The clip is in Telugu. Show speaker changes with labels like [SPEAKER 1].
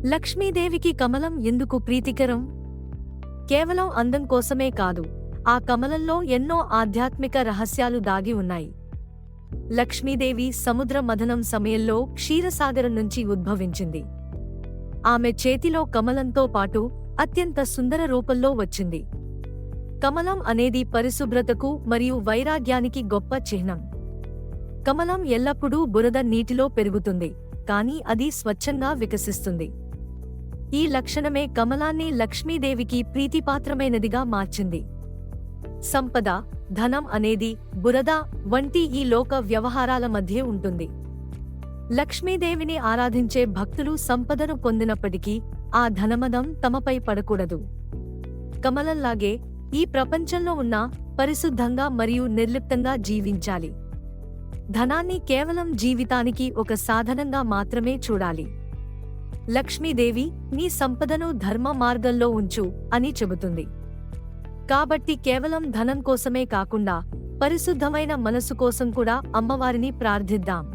[SPEAKER 1] లక్ష్మీదేవికి కమలం ఎందుకు ప్రీతికరం? కేవలం అందం కోసమే కాదు, ఆ కమలంలో ఎన్నో ఆధ్యాత్మిక రహస్యాలు దాగి ఉన్నాయి. లక్ష్మీదేవి సముద్ర మథనం సమయంలో క్షీరసాగరం నుంచి ఉద్భవించింది. ఆమె చేతిలో కమలంతో పాటు అత్యంత సుందర రూపంలో వచ్చింది. కమలం అనేది పరిశుభ్రతకు మరియు వైరాగ్యానికి గొప్ప చిహ్నం. కమలం ఎల్లప్పుడూ బురద నీటిలో పెరుగుతుంది, కానీ అది స్వచ్ఛంగా వికసిస్తుంది. ఈ లక్షణమే కమలాన్ని లక్ష్మీదేవికి ప్రీతిపాత్రమైనదిగా మార్చింది. సంపద, ధనం అనేది బురద వంటి ఈ లోక వ్యవహారాల మధ్య ఉంటుంది. లక్ష్మీదేవిని ఆరాధించే భక్తులు సంపదను పొందినప్పటికీ ఆ ధనమదం తమపై పడకూడదు. కమలంలాగే ఈ ప్రపంచంలో ఉన్న పరిశుద్ధంగా మరియు నిర్లిప్తంగా జీవించాలి. ధనాన్ని కేవలం జీవితానికి ఒక సాధనంగా మాత్రమే చూడాలి. లక్ష్మీదేవి నీ సంపదను ధర్మ మార్గంలో ఉంచు అని చెబుతుంది. కాబట్టి కేవలం ధనం కోసమే కాకుండా పరిశుద్ధమైన మనసు కోసం కూడా అమ్మవారిని ప్రార్థిద్దాం.